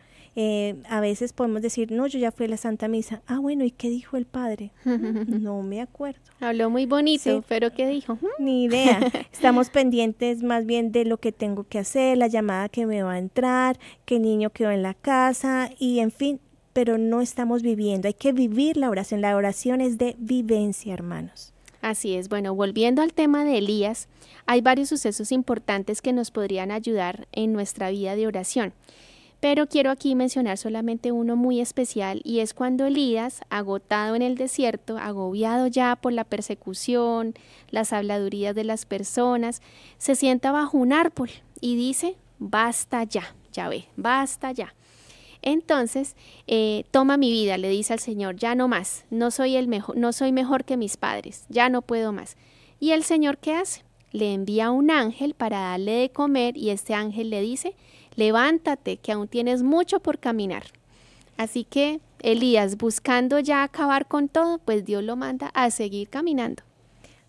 D: A veces podemos decir, no, yo ya fui a la Santa Misa. Ah, bueno, ¿y qué dijo el Padre? No me acuerdo.
C: Habló muy bonito, sí, pero ¿qué dijo?
D: Ni idea. Estamos pendientes más bien de lo que tengo que hacer, la llamada que me va a entrar, que el niño quedó en la casa y en fin, pero no estamos viviendo. Hay que vivir la oración. La oración es de vivencia, hermanos.
C: Así es. Bueno, volviendo al tema de Elías, hay varios sucesos importantes que nos podrían ayudar en nuestra vida de oración. Pero quiero aquí mencionar solamente uno muy especial, y es cuando Elías, agotado en el desierto, agobiado ya por la persecución, las habladurías de las personas, se sienta bajo un árbol y dice, basta ya, Yahvé, basta ya. Entonces, toma mi vida, le dice al Señor, ya no más, no soy mejor que mis padres, ya no puedo más. Y el Señor, ¿qué hace? Le envía un ángel para darle de comer, y este ángel le dice, levántate, que aún tienes mucho por caminar. Así que Elías, buscando ya acabar con todo, pues Dios lo manda a seguir caminando.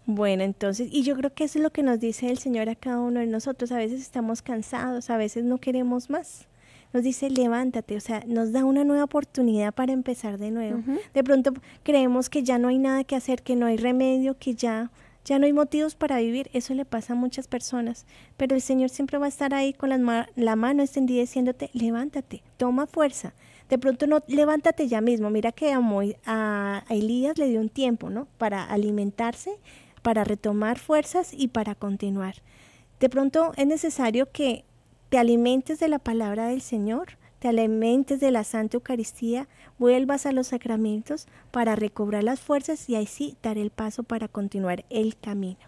D: Bueno, entonces, y yo creo que eso es lo que nos dice el Señor a cada uno de nosotros. A veces estamos cansados, a veces no queremos más. Nos dice, levántate, o sea, nos da una nueva oportunidad para empezar de nuevo. De pronto creemos que ya no hay nada que hacer, que no hay remedio, que ya no hay motivos para vivir. Eso le pasa a muchas personas, pero el Señor siempre va a estar ahí con la mano extendida diciéndote, levántate, toma fuerza. De pronto no, levántate ya mismo. Mira que a Elías le dio un tiempo, ¿no? Para alimentarse, para retomar fuerzas y para continuar. De pronto es necesario que te alimentes de la palabra del Señor, te alimentes de la Santa Eucaristía, vuelvas a los sacramentos para recobrar las fuerzas y ahí sí dar el paso para continuar el camino.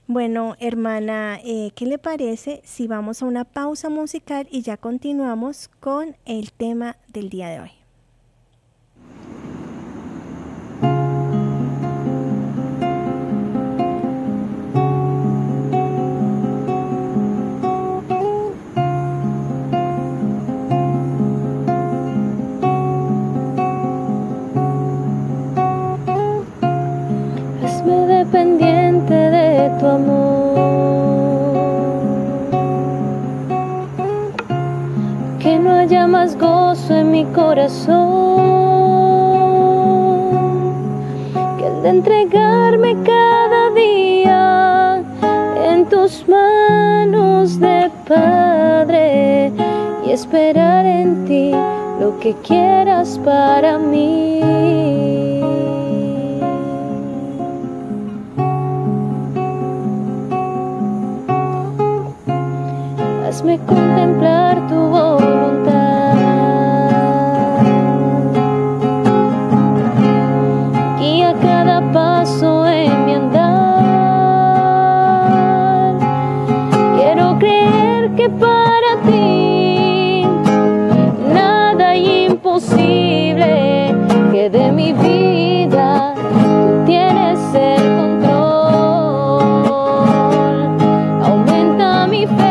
D: Bueno, hermana, ¿qué le parece si vamos a una pausa musical y ya continuamos con el tema del día de hoy?
F: Dependiente de tu amor, que no haya más gozo en mi corazón que el de entregarme cada día en tus manos de Padre y esperar en ti lo que quieras para mí. Hazme contemplar tu voluntad y a cada paso en mi andar quiero creer que para ti nada hay imposible, que de mi vida tú tienes el control. Aumenta mi fe,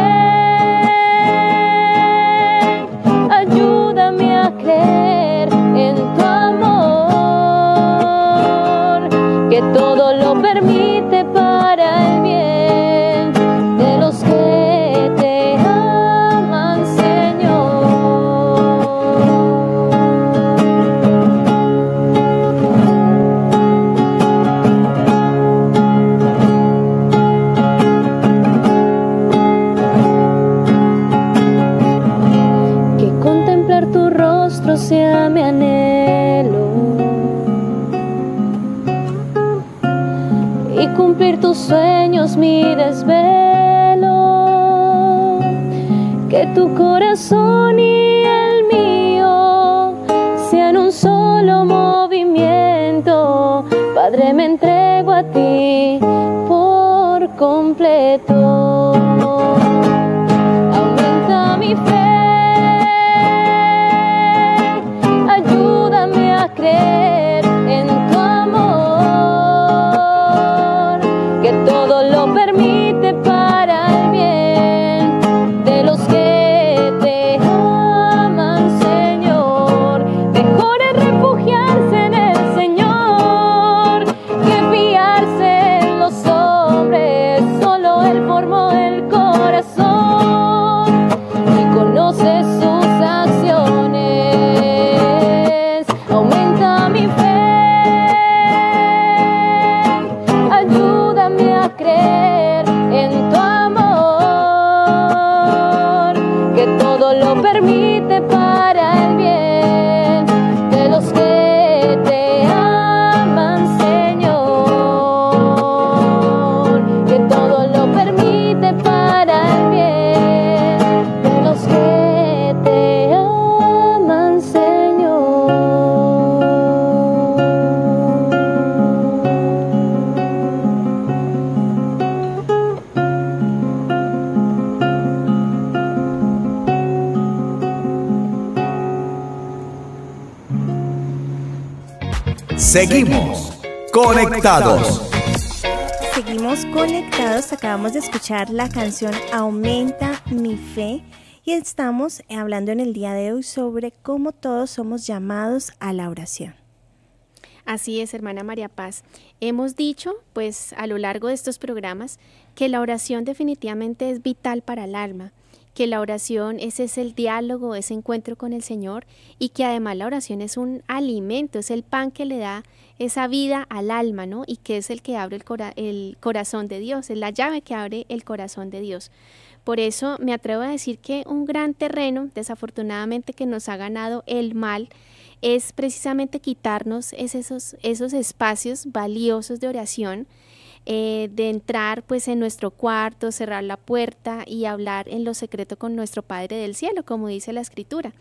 F: todo lo permite para el bien de los que te aman, Señor. Que contemplar tu rostro sea mi anhelo y cumplir tus sueños mi desvelo, que que tu corazón y el mío sean un solo movimiento. Padre, me entrego a ti por completo. Aumenta mi fe, ayúdame a creer en tu amor, que todo lo permite para el bien de los que te aman, Señor. Mejor es refugiarse en el Señor que fiarse en los hombres. Solo Él formó el corazón y conoce sus acciones. Aumenta mi fe, ayúdame a creer en tu amor, que todo lo permite para el bien de los que te aman, Señor, que todo lo permite para el bien de los que te aman, Señor.
B: Seguimos conectados.
D: Seguimos conectados, acabamos de escuchar la canción Aumenta mi fe y estamos hablando en el día de hoy sobre cómo todos somos llamados a la oración.
C: Así es, hermana María Paz. Hemos dicho, pues, a lo largo de estos programas, que la oración definitivamente es vital para el alma, que la oración ese es el diálogo, ese encuentro con el Señor, y que además la oración es un alimento, es el pan que le da esa vida al alma, ¿no? Y que es el que abre el corazón de Dios, es la llave que abre el corazón de Dios. Por eso me atrevo a decir que un gran terreno, desafortunadamente, que nos ha ganado el mal, es precisamente quitarnos esos espacios valiosos de oración, de entrar pues en nuestro cuarto, cerrar la puerta y hablar en lo secreto con nuestro Padre del Cielo, como dice la Escritura.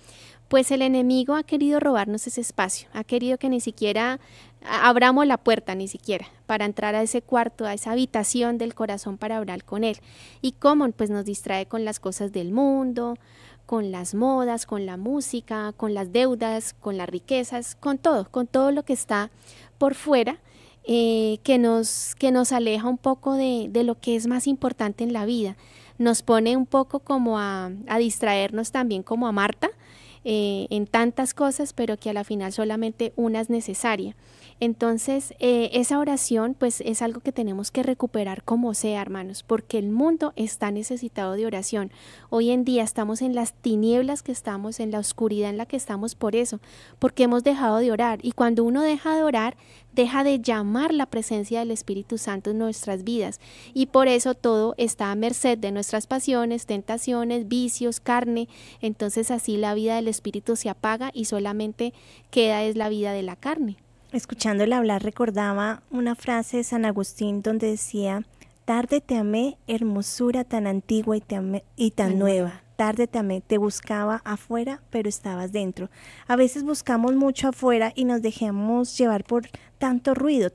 C: Pues el enemigo ha querido robarnos ese espacio, ha querido que ni siquiera abramos la puerta, ni siquiera, para entrar a ese cuarto, a esa habitación del corazón para hablar con Él. ¿Y cómo? Pues nos distrae con las cosas del mundo, con las modas, con la música, con las deudas, con las riquezas, con todo lo que está por fuera, que nos aleja un poco de lo que es más importante en la vida. Nos pone un poco como a distraernos también como a Marta, en tantas cosas, pero que a la final solamente una es necesaria. Entonces, esa oración pues es algo que tenemos que recuperar como sea, hermanos, porque el mundo está necesitado de oración. Hoy en día estamos en las tinieblas que estamos, en la oscuridad en la que estamos por eso, porque hemos dejado de orar. Y cuando uno deja de orar, deja de llamar la presencia del Espíritu Santo en nuestras vidas. Y por eso todo está a merced de nuestras pasiones, tentaciones, vicios, carne. Entonces así la vida del Espíritu se apaga y solamente queda es la vida de la carne.
D: Escuchándola hablar recordaba una frase de San Agustín donde decía: tarde te amé, hermosura tan antigua y tan nueva. Tarde te amé, te buscaba afuera, pero estabas dentro. A veces buscamos mucho afuera y nos dejamos llevar por tanto ruido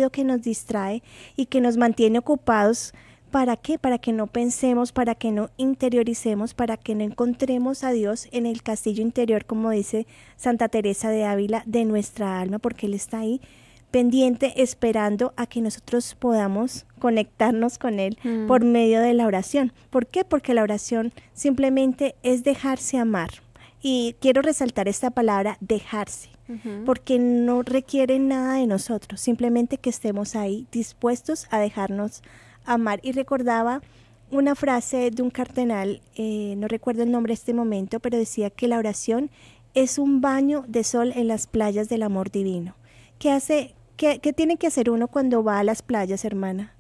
D: que nos distrae y que nos mantiene ocupados. ¿Para qué? Para que no pensemos, para que no interioricemos, para que no encontremos a Dios en el castillo interior, como dice Santa Teresa de Ávila, de nuestra alma, porque Él está ahí pendiente, esperando a que nosotros podamos conectarnos con Él por medio de la oración. ¿Por qué? Porque la oración simplemente es dejarse amar. Y quiero resaltar esta palabra, dejarse, porque no requiere nada de nosotros, simplemente que estemos ahí dispuestos a dejarnos amar. Y recordaba una frase de un cardenal, no recuerdo el nombre en este momento, pero decía que la oración es un baño de sol en las playas del amor divino. ¿Qué tiene que hacer uno cuando va a las playas, hermana?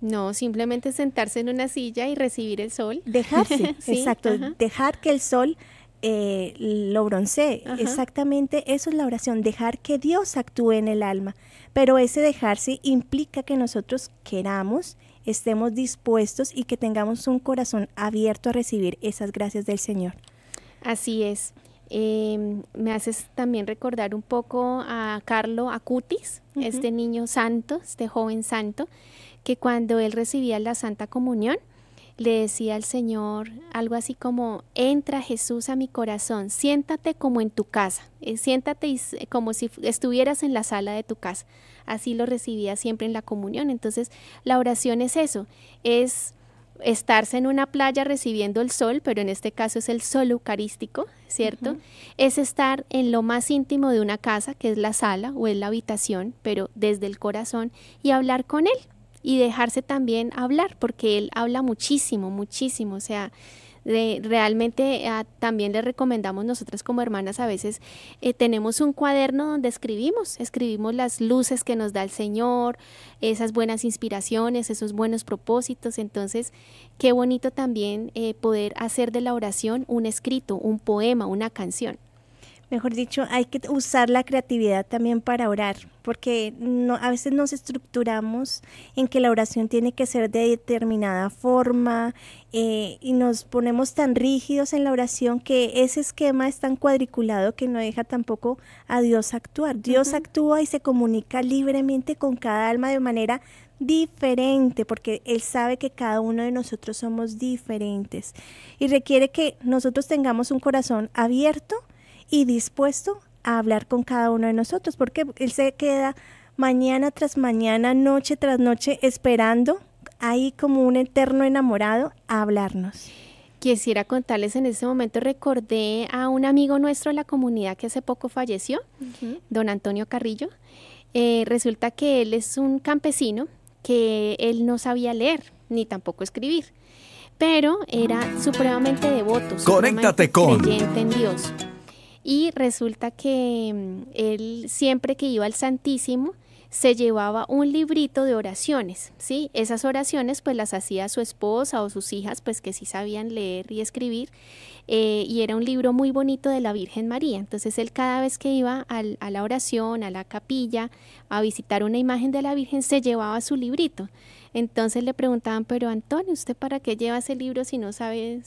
C: No, simplemente sentarse en una silla y recibir el sol.
D: Dejarse, sí, exacto, dejar que el sol lo broncee. Exactamente, eso es la oración, dejar que Dios actúe en el alma. Pero ese dejarse implica que nosotros queramos estemos dispuestos y que tengamos un corazón abierto a recibir esas gracias del Señor.
C: Así es. Me haces también recordar un poco a Carlo Acutis, este niño santo, este joven santo, que cuando él recibía la Santa Comunión, le decía al Señor algo así como: entra Jesús a mi corazón, siéntate como en tu casa, siéntate como si estuvieras en la sala de tu casa. Así lo recibía siempre en la comunión. Entonces la oración es eso, es estarse en una playa recibiendo el sol, pero en este caso es el sol eucarístico, ¿cierto? Es estar en lo más íntimo de una casa, que es la sala o es la habitación, pero desde el corazón, y hablar con Él y dejarse también hablar, porque Él habla muchísimo, muchísimo. O sea, realmente también le recomendamos nosotras como hermanas, a veces tenemos un cuaderno donde escribimos las luces que nos da el Señor, esas buenas inspiraciones, esos buenos propósitos. Entonces qué bonito también poder hacer de la oración un escrito, un poema, una canción.
D: Mejor dicho, hay que usar la creatividad también para orar, porque a veces nos estructuramos en que la oración tiene que ser de determinada forma y nos ponemos tan rígidos en la oración que ese esquema es tan cuadriculado que no deja tampoco a Dios actuar. Dios actúa y se comunica libremente con cada alma de manera diferente, porque Él sabe que cada uno de nosotros somos diferentes y requiere que nosotros tengamos un corazón abierto y dispuesto a hablar con cada uno de nosotros, porque Él se queda mañana tras mañana, noche tras noche, esperando ahí como un eterno enamorado a hablarnos.
C: Quisiera contarles, en ese momento recordé a un amigo nuestro de la comunidad que hace poco falleció, don Antonio Carrillo. Resulta que él es un campesino que él no sabía leer ni tampoco escribir, pero era supremamente devoto,
B: Conéctate con
C: creyente en Dios. Y resulta que él siempre que iba al Santísimo se llevaba un librito de oraciones, ¿sí? Esas oraciones pues las hacía su esposa o sus hijas, pues que sí sabían leer y escribir, y era un libro muy bonito de la Virgen María. Entonces él cada vez que iba a la oración, a la capilla, a visitar una imagen de la Virgen, se llevaba su librito. Entonces le preguntaban: pero Antonio, ¿usted para qué lleva ese libro si no sabe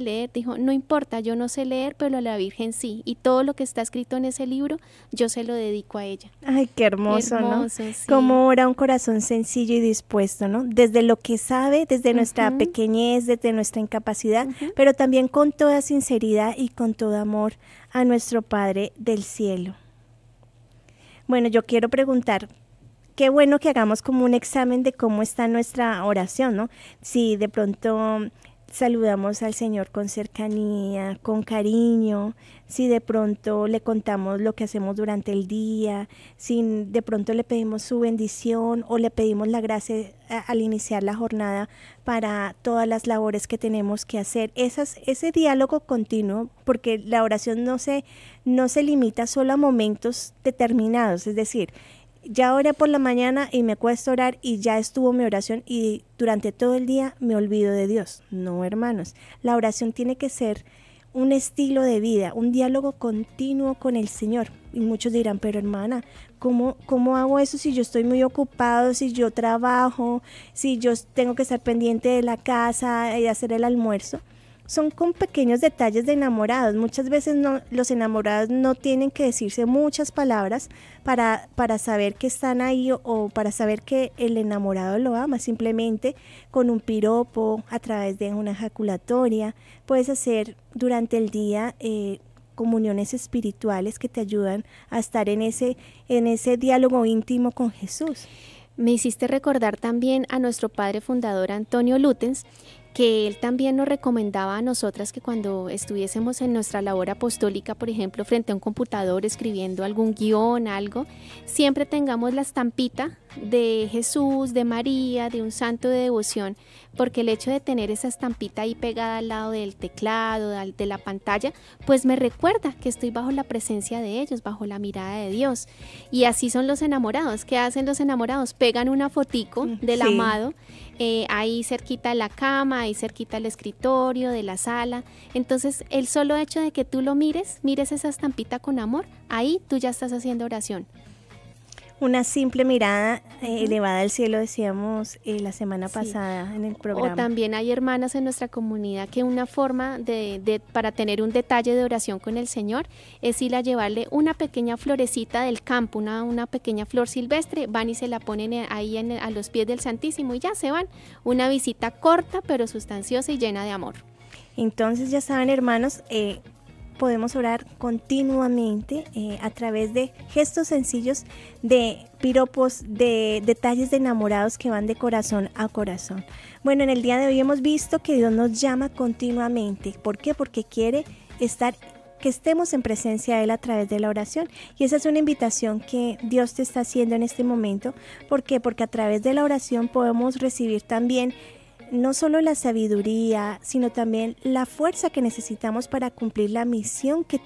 C: leer? Dijo: no importa, yo no sé leer, pero la Virgen sí, y todo lo que está escrito en ese libro, yo se lo dedico a ella.
D: Ay, qué hermoso, ¿no?
C: Sí.
D: Como ora un corazón sencillo y dispuesto, ¿no? Desde lo que sabe, desde nuestra pequeñez, desde nuestra incapacidad, pero también con toda sinceridad y con todo amor a nuestro Padre del cielo. Bueno, yo quiero preguntar, qué bueno que hagamos como un examen de cómo está nuestra oración, ¿no? Si de pronto saludamos al Señor con cercanía, con cariño, si de pronto le contamos lo que hacemos durante el día, si de pronto le pedimos su bendición o le pedimos la gracia al iniciar la jornada para todas las labores que tenemos que hacer. Ese diálogo continuo, porque la oración no se limita solo a momentos determinados, es decir, ya oré por la mañana y me acuesto a orar y ya estuvo mi oración y durante todo el día me olvido de Dios. No, hermanos, la oración tiene que ser un estilo de vida, un diálogo continuo con el Señor. Y muchos dirán: pero hermana, ¿cómo hago eso si yo estoy muy ocupado, si yo trabajo, si yo tengo que estar pendiente de la casa y hacer el almuerzo? Son con pequeños detalles de enamorados. Muchas veces los enamorados no tienen que decirse muchas palabras para saber que están ahí o para saber que el enamorado lo ama. Simplemente con un piropo, a través de una ejaculatoria. Puedes hacer durante el día comuniones espirituales que te ayudan a estar en ese diálogo íntimo con Jesús.
C: Me hiciste recordar también a nuestro padre fundador Antonio Lutens, que él también nos recomendaba a nosotras que cuando estuviésemos en nuestra labor apostólica, por ejemplo, frente a un computador escribiendo algún guión, algo, siempre tengamos la estampita de Jesús, de María, de un santo de devoción, porque el hecho de tener esa estampita ahí pegada al lado del teclado, de la pantalla, pues me recuerda que estoy bajo la presencia de ellos, bajo la mirada de Dios. Y así son los enamorados. ¿Qué hacen los enamorados? Pegan una fotico del amado, ahí cerquita de la cama, ahí cerquita del escritorio, de la sala. Entonces el solo hecho de que tú lo mires esa estampita con amor, ahí tú ya estás haciendo oración.
D: una simple mirada elevada al cielo, decíamos la semana pasada en el programa.
C: O también hay hermanas en nuestra comunidad que una forma para tener un detalle de oración con el Señor es ir a llevarle una pequeña florecita del campo, una pequeña flor silvestre, van y se la ponen ahí a los pies del Santísimo y ya se van. Una visita corta pero sustanciosa y llena de amor.
D: Entonces ya saben, hermanos, podemos orar continuamente a través de gestos sencillos, de piropos, de detalles de enamorados que van de corazón a corazón. Bueno, en el día de hoy hemos visto que Dios nos llama continuamente. ¿Por qué? Porque quiere que estemos en presencia de Él a través de la oración. Y esa es una invitación que Dios te está haciendo en este momento. ¿Por qué? Porque a través de la oración podemos recibir también no solo la sabiduría, sino también la fuerza que necesitamos para cumplir la misión que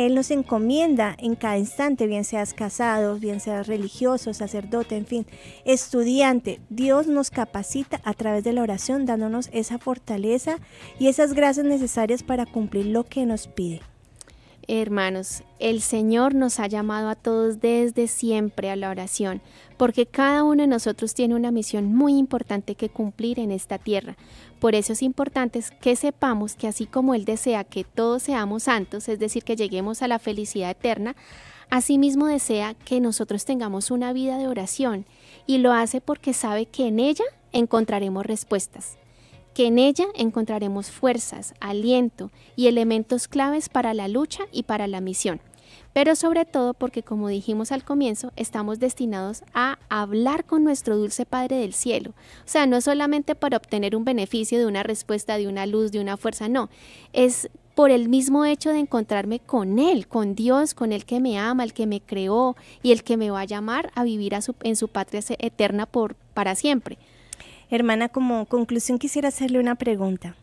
D: Él nos encomienda en cada instante, bien seas casado, bien seas religioso, sacerdote, en fin, estudiante. Dios nos capacita a través de la oración, dándonos esa fortaleza y esas gracias necesarias para cumplir lo que nos pide.
C: Hermanos, el Señor nos ha llamado a todos desde siempre a la oración, porque cada uno de nosotros tiene una misión muy importante que cumplir en esta tierra. Por eso es importante que sepamos que así como Él desea que todos seamos santos, es decir, que lleguemos a la felicidad eterna, asimismo desea que nosotros tengamos una vida de oración, y lo hace porque sabe que en ella encontraremos respuestas, que en ella encontraremos fuerzas, aliento y elementos claves para la lucha y para la misión. Pero sobre todo porque, como dijimos al comienzo, estamos destinados a hablar con nuestro dulce Padre del cielo. O sea, no solamente para obtener un beneficio de una respuesta, de una luz, de una fuerza, no. Es por el mismo hecho de encontrarme con Él, con Dios, con el que me ama, el que me creó y el que me va a llamar a vivir en su patria eterna para siempre.
D: Hermana, como conclusión quisiera hacerle una pregunta.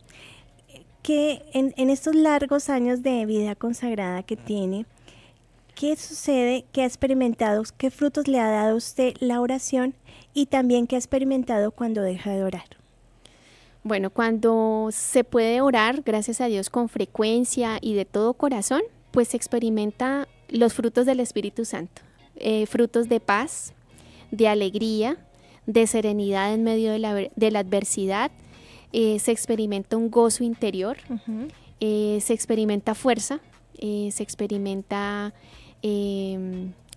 D: Que en estos largos años de vida consagrada que tiene, ¿qué sucede? ¿Qué ha experimentado? ¿Qué frutos le ha dado a usted la oración? Y también, ¿qué ha experimentado cuando deja de orar?
C: Bueno, cuando se puede orar, gracias a Dios, con frecuencia y de todo corazón, pues se experimenta los frutos del Espíritu Santo. Frutos de paz, de alegría, de serenidad en medio de la adversidad, se experimenta un gozo interior, se experimenta fuerza, se experimenta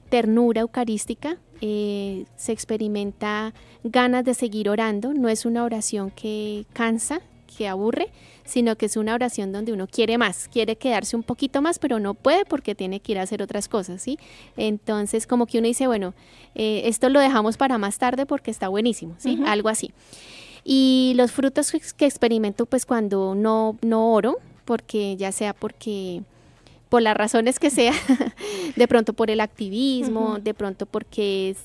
C: ternura eucarística, se experimenta ganas de seguir orando. No es una oración que cansa, que aburre, sino que es una oración donde uno quiere más, quiere quedarse un poquito más, pero no puede porque tiene que ir a hacer otras cosas, ¿sí? Entonces, como que uno dice, bueno, esto lo dejamos para más tarde porque está buenísimo, ¿sí? Algo así. Y los frutos que experimento, pues cuando no oro, porque ya sea porque por las razones que sea, de pronto por el activismo, de pronto porque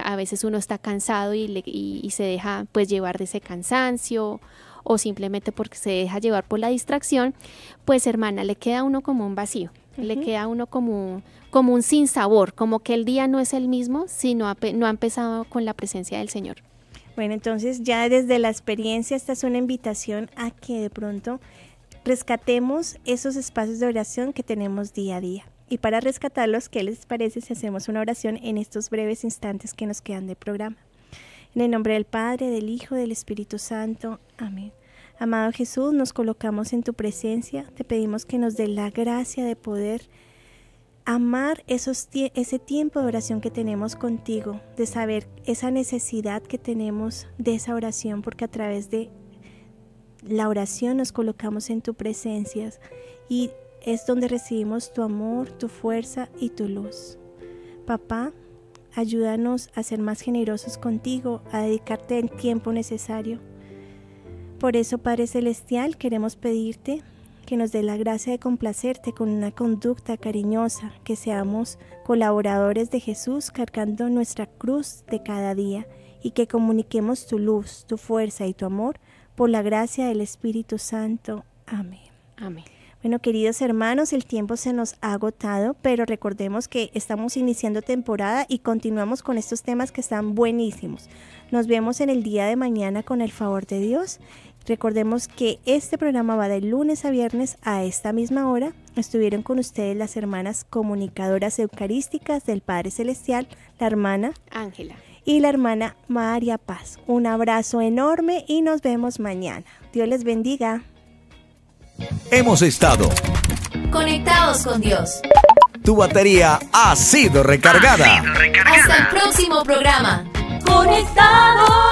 C: a veces uno está cansado y se deja pues llevar de ese cansancio, o simplemente porque se deja llevar por la distracción, pues hermana, le queda a uno como un vacío, le queda a uno como un sinsabor, como que el día no es el mismo si no ha empezado con la presencia del Señor.
D: Bueno, entonces ya desde la experiencia esta es una invitación a que de pronto rescatemos esos espacios de oración que tenemos día a día. Y para rescatarlos, ¿qué les parece si hacemos una oración en estos breves instantes que nos quedan de programa? En el nombre del Padre, del Hijo, del Espíritu Santo. Amén. Amado Jesús, nos colocamos en tu presencia. Te pedimos que nos dé la gracia de poder amar ese tiempo de oración que tenemos contigo, de saber esa necesidad que tenemos de esa oración, porque a través de la oración nos colocamos en tu presencia y es donde recibimos tu amor, tu fuerza y tu luz. Papá, ayúdanos a ser más generosos contigo, a dedicarte el tiempo necesario. Por eso, Padre Celestial, queremos pedirte que nos dé la gracia de complacerte con una conducta cariñosa, que seamos colaboradores de Jesús cargando nuestra cruz de cada día y que comuniquemos tu luz, tu fuerza y tu amor por la gracia del Espíritu Santo. Amén.
C: Amén.
D: Bueno, queridos hermanos, el tiempo se nos ha agotado, pero recordemos que estamos iniciando temporada y continuamos con estos temas que están buenísimos. Nos vemos en el día de mañana con el favor de Dios. Recordemos que este programa va de lunes a viernes a esta misma hora. Estuvieron con ustedes las hermanas comunicadoras eucarísticas del Padre Celestial, la hermana
C: Ángela
D: y la hermana María Paz. Un abrazo enorme y nos vemos mañana. Dios les bendiga.
B: Hemos estado
E: Conectados con Dios.
B: Tu batería ha sido recargada.
E: Hasta el próximo programa.
A: Conectados.